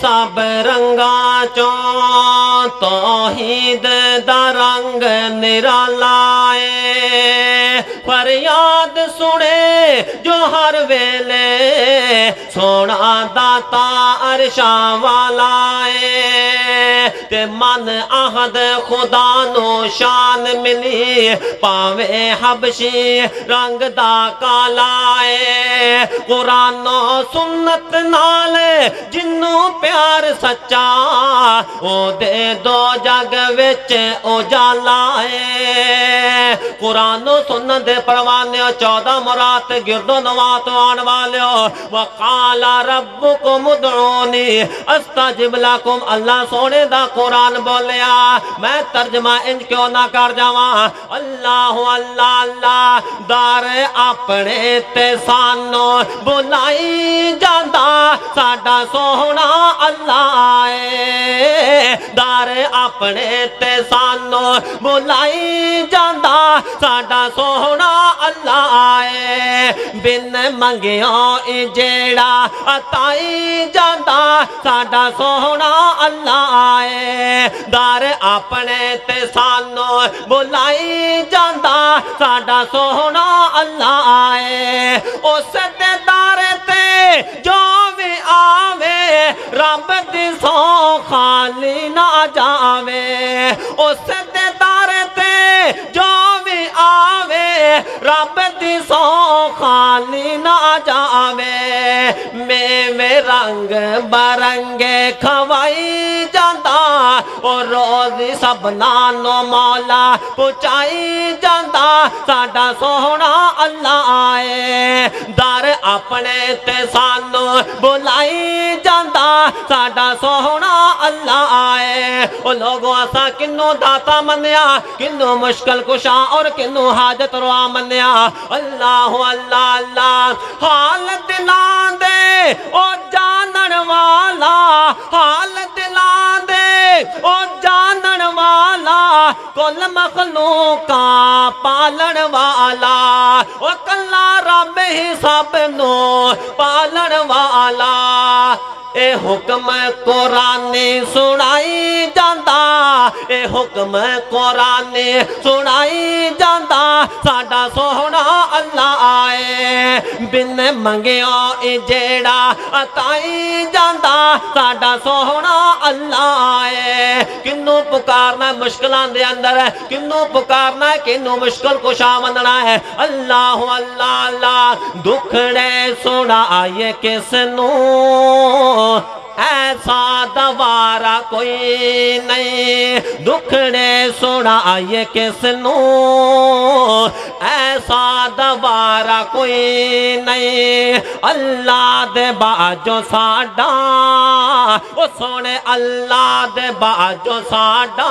سب رنگاں چوں توحید دا رنگ نرالا ہے فریاد سنے جو ہر ویلے سونا داتا عرشاں والا ہے تے من احد خدا نو شان ملی پاوے حبشی رنگ دا کالا ہے قرآن و سنت نال جنوں پیار سچا او دے دو جگ وچ اجالا ہے قرآن و سنت دے پروانے 14 مرات گرد و نوات آن والیو وقال ربکم ادعونی استجب لکم اللہ سونے دا قرآن بولیا میں ترجمہ انج کیوں نہ کر جاواں اللہ اللہ اللہ دار اپنے تے سانو بلائی جاندا ساڈا سونا اللہ ہے دار اپنے تے سانو بلائی جاندا ساڈا سونا اللہ ہے بن منگیوں جیڑا عطائی جاندا ساڈا سونا اللہ ہے دار اپنے تے سانو بلائی جاندا ساڈا سونا اللہ ہے اس دے دار تے جو بھی آوے رب دی سو خالی نہ جاوے اس دے دار تے جو بھی آوے رب دی سو خالی نہ جاوے میں رنگ برنگے کھوائی جاندا اور روزی سب نانو مولا پچائی جاندا ساڈا سونا اللہ آئے دار اپنے تے سانو بلائی جاندا ساڈا سونا اللہ آئے او لوگوں اسا کنوں داتا منیا کنوں مشکل کشا اور کنوں حاجت روا منیا اللہ اللہ اللہ حال دلان دے او جانن والا حال دلان دے او جانن والا کل مخلوقا پالن والا او کلا رب ہی سب نو پالن والا اے حکم قرآن سنائی جاندا اے حکم قرآن سنائی جاندا ساڈا سونا اللہ آئے بن منگیوں جیڑا عطائی جاندا ساڈا سونا اللہ آئے کنوں پکارنا مشکلان دے اندر ہے کنوں پکارنا ہے کنوں مشکل کشا مننا ہے اللہ اللہ اللہ دکھڑے سنا آئے کس نوں ایسا دوارا کوئی نہیں دکھڑے سنا آئے کس نوں ایسا دوارا کوئی نہیں اللہ دے باجو ساڈا او سونے اللہ دے باجو ساڈا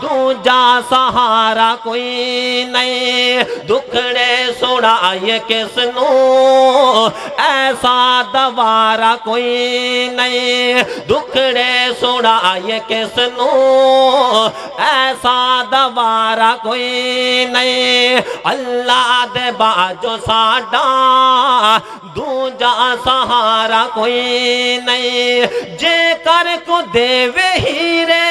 دوجا سہارا کوئی نہیں دکھڑے سنا آئے کس نوں ایسا دوارا کوئی نہیں دکھڑے سنا آئے کس نوں ایسا دوارا کوئی نہیں اللہ دے باجو ساڈا دوجا سہارا کوئی نہیں جے کر کو دیوے ہیرے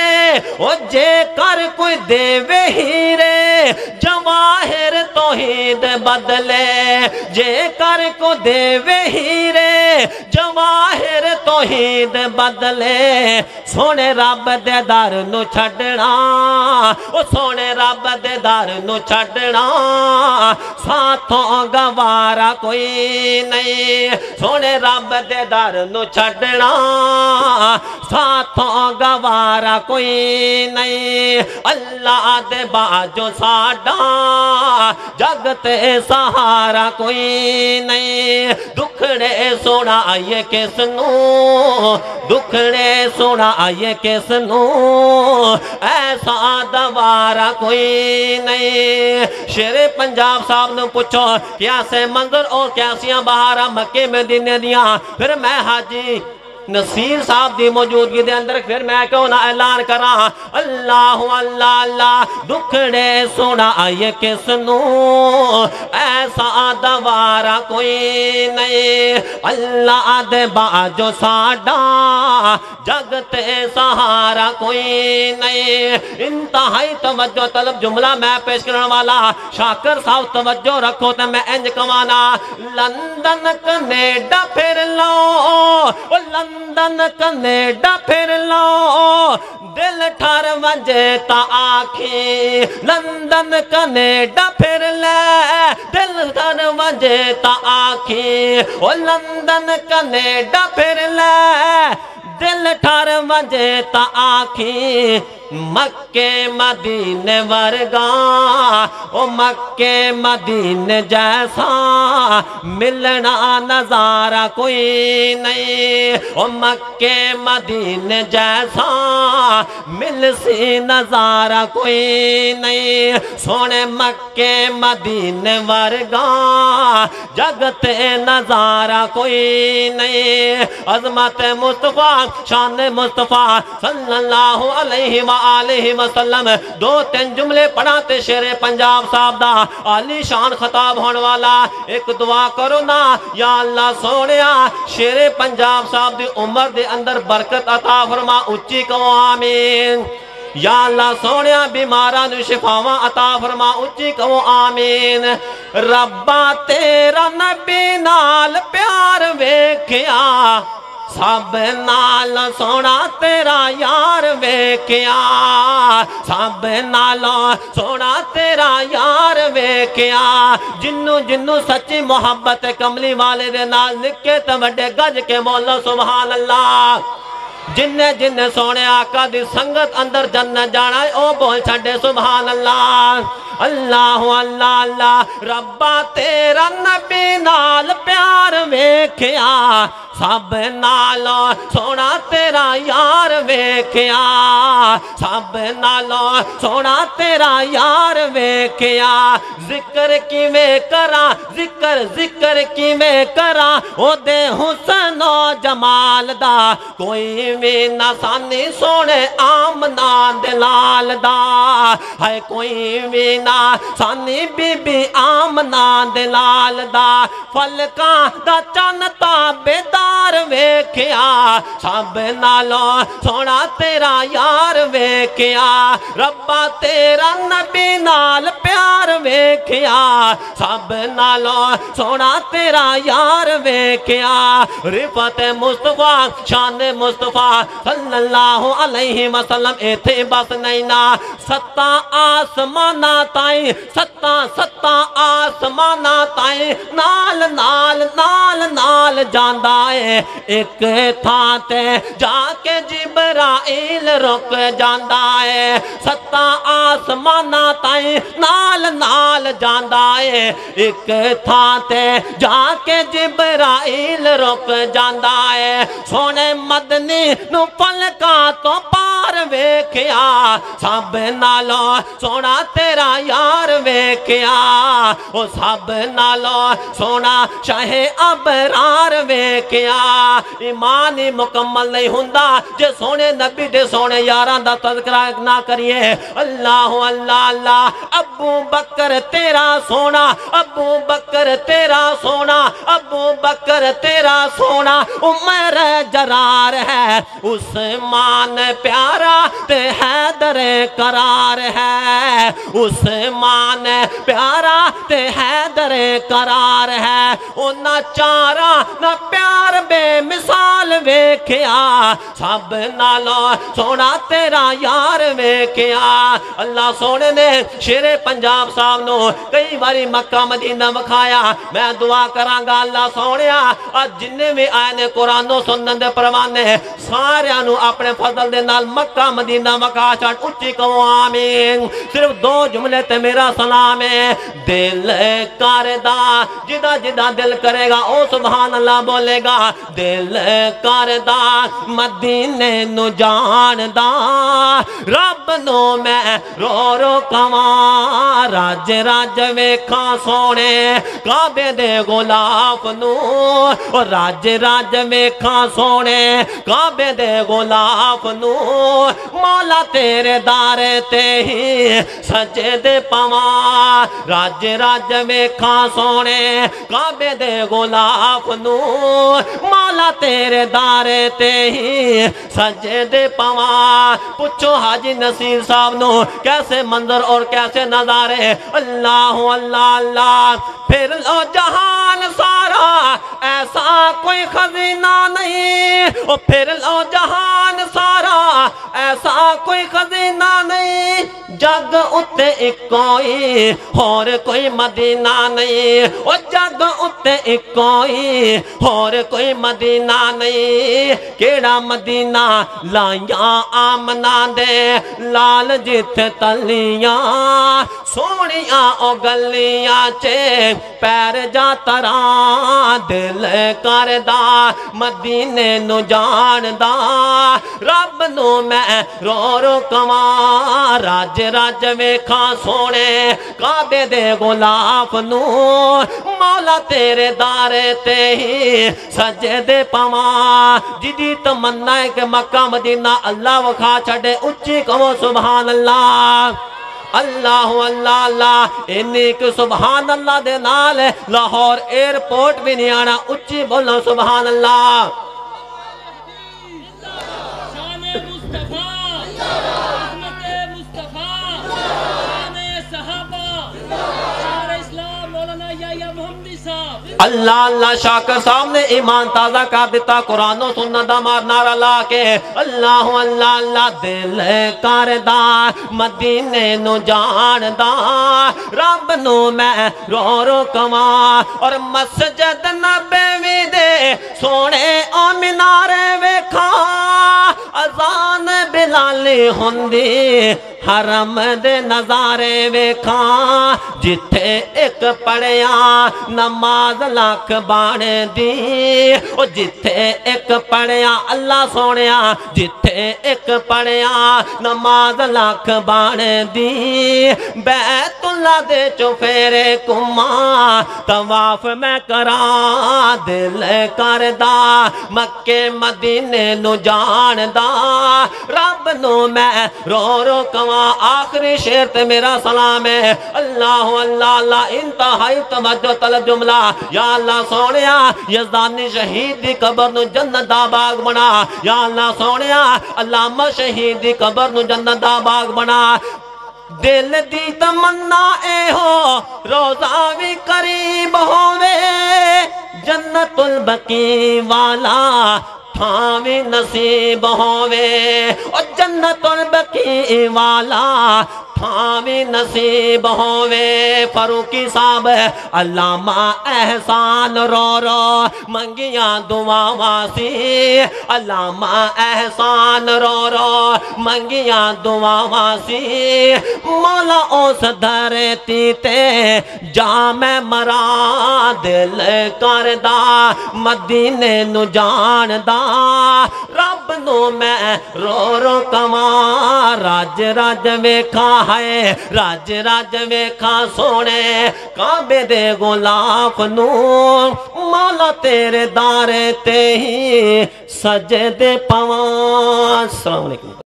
او جے کر کوئی دیوے ہیرے جواہر توحید بدلے جے کر کو دیوے ہیرے جواہر توحید بدلے سونے رب دے در نو چھڑنا او سونے رب دے در نو چھڑنا ساتھوں گوارا کوئی نہیں سونے رب دے در نو چھڑنا ساتھوں گوارا کوئی نہیں اللہ دے باجو ساڈا جگ تے سہارا کوئی نہیں دکھڑے سونا آئے کس نوں دکھڑے سونا آئے کس نوں ایسا دوارا کوئی نہیں شیر پنجاب صاحب نے پوچھو کیا سے منظر اور کیسیاں بہارا مکے مدینے دیاں پھر میں حاجی نصیر صاحب دی موجودگی دے اندر پھر میں کیوں نہ اعلان کراں اللہ اللہ اللہ دکھڑے سنا آئے کس نو ایسا دوارا کوئی نہیں اللہ دے باجو ساڈا جگ تے سہارا کوئی نہیں انتہائی توجہ طلب جملہ میں پیش کرنے والا شاکر صاحب توجہ رکھو تے میں انج کمانا لندن کینیڈا پھر لو لندن کینیڈا پھر لو دل ٹھار وجے تا آکھی لندن کینیڈا پھر لے دل ٹھار وجے تا آکھی لندن کینیڈا پھر لے دل ٹھار وجے تا آکھی مکے مدینے ورگا او مکے مدینے جیسا ملنا نظارہ کوئی نہیں او مکے مدینے جیسا مل سی نظارہ کوئی نہیں سونے مکے مدینے ورگا جگتے نظارہ کوئی نہیں عظمت مصطفیٰ شان مصطفیٰ صلی اللہ علیہ وآلہ وسلم دو تین جملے پڑھاتے شیر پنجاب صاحب دا عالی شان خطاب ہونے والا ایک دعا کرو نا یا اللہ سونیا شیر پنجاب صاحب دی عمر دے اندر برکت عطا فرما اچھی کہو آمین یا اللہ سونیا بیماران شفاواں عطا فرما اچھی کہو آمین ربا تیرا نبی نال پیار ویکھیا سب نال سونا تیرا یار ویکھیا سب نالوں سونا تیرا یار ویکھیا جنوں جنوں سچی محبت کملی والے دے نال نکے تے وڈے گج کے مولا سبحان اللہ جننے جننے سونے آقا دی سنگت اندر جنت جانا ہے او بول چھڑے سبحان اللہ اللہ اللہ اللہ ربا تیرا نبی نال پیار ویکھیا سب نالوں سونا تیرا یار ویکھیا سب نالوں سونا تیرا یار ویکھیا ذکر کیویں کراں ذکر کیویں کراں او دے حسن و جمال دا کوئی بھی نہ سانی سونے آمنا دلال دا ہے کوئی بھی نہ سانی بی بی آمنا دلال دا فلکاں دا چانتا بیدار ویکھیا سب نالوں سونا تیرا یار ویکھیا ربا تیرا نبی نال پیار ویکھیا سب نالوں سونا تیرا یار ویکھیا رفت مصطفیٰ شان مصطفیٰ صلی اللہ علیہ وسلم ایتھے بس نہیں نا ستا آسمانا تائیں ستا آسمانا تائیں نال نال نال نال جاندا ہے ایک تھاں تے جا کے جبرائیل رک جاندا ہے ستا آسمانا تائیں نال نال جاندا ہے ایک تھاں تے جا کے جبرائیل رک جاندا ہے سونے مدنی نو پلکاں تو پار ویکھیا سب نالوں سونا تیرا یار ویکھیا او سب نالوں سونا شاہ ابرار ویکھیا ایمان ہی مکمل نہیں ہوندا جے سونے نبی دے سونے یاراں دا تذکرہ نہ کریے اللہ اللہ اللہ ابو بکر تیرا سونا ابو بکر تیرا سونا ابو بکر تیرا سونا عمر جرار ہے عثمان پیارا تے حیدر قرار ہے عثمان پیارا تے حیدر قرار ہے اونا چارا نہ پیار بے مثال ویکھیا سب نالوں سونا تیرا یار ویکھیا اللہ سونے نے شیر پنجاب صاحب نو کئی باری مکہ مدینہ وکھایا میں دعا کرانگا اللہ سونیا آج جننے بھی آئے نے قرآن و سنن دے پروانے سارے انو اپنے فضل دے نال مکہ مدینہ وقا چھڑ اچھی کہو آمین صرف دو جملے تے میرا سلام ہے دل کردہ جدا جدا دل کرے گا او سبحان اللہ بولے گا دل کردہ مدینے نو جان دا رب نو میں رو رو کماں راج راج ویکھاں سونے کعبے دے غلاف نو اور راج راج ویکھاں سونے کعبے دے غلاف نو مولا تیرے دارے تے ہی سجدے پواں راج راج ویکھاں سونے کعبے دے غلاف نو مولا تیرے دارے تے ہی سجدے پواں پوچھو حاجی نصیر صاحب نو کیسے منظر اور کیسے نظارے اللہ اللہ اللہ پھر لو جہان سارا ایسا کوئی خزینہ نہیں پھر لو جہان سارا ایسا کوئی خزینہ نہیں جگ اتے ایک کوئی اور کوئی مدینہ نہیں جگ اتے ایک کوئی اور کوئی مدینہ نہیں کیڑا مدینہ لائیاں آمنہ دے لال جت تلیاں سونیاں او گلیاں چے پیر جا تران دل کردہ مدینے نو جان دا رب نو میں رو رو کماں راج راج ویکھاں سونے کعبے دے غلاف نو مولا تیرے دارے تے ہی سجدے پواں جدی تمنا ہے کہ مکہ مدینہ اللہ وکھا چھڑے اچھی کہو سبحان اللہ اللہ اللہ اللہ انہی کہ سبحان اللہ دے نال لاہور ایئرپورٹ بھی نہیں آنا اچھی بولو سبحان اللہ شان مصطفیٰ عظمت مصطفیٰ شان صحابہ شار اسلام مولانا یحییٰ محمدی صاحب اللہ اللہ شاکر صاحب نے ایمان تازہ کر دیتا قرآن و سنت دا مار نعرہ لا کے اللہ اللہ اللہ دل کردہ مدینے نو جان دا رب نو میں رو رو کماں اور مسجد نبوی دے سونے او منارے ویکھاں اذان بلالی ہوندی حرم دے نظارے ویکھاں جتھے ایک پڑھیا نماز لاکھ بان دی او جتھے ایک پڑھیا اللہ سونیا جتھے ایک پڑھیا نماز لاکھ بان دی بیت اللہ دے چوفیرے کماں طواف میں کراں دل کردہ مکے مدینے نو جان دا رب نو میں رو رو کماں آخری شعر تے میرا سلام ہے اللہ اللہ اللہ انتہائی توجہ طلب جملہ یا اللہ سونیا یزدانی شہید دی قبر نو جنت دا باغ بنا یا اللہ سونیا علامہ شہید دی قبر نو جنت دا باغ بنا دل دی تمنا اے ہو روزہ بھی قریب ہووے جنت البقیع والا تھاوی نصیب ہووے اور جنت البقیع والا تھاوی نصیب ہووے فاروقی صاحب علامہ احسان رو رو منگیاں دعا واسی علامہ احسان رو رو منگیاں دعا واسی مولا اس دھرتی تے جا میں مرا دل کردہ مدینے نو جان دا رب نو میں رو رو کماں راج راج ویکھاں ہے راج راج ویکھاں سونے کعبے دے غلاف نو مولا تیرے دارے تے ہی سجدے پواں السلام علیکم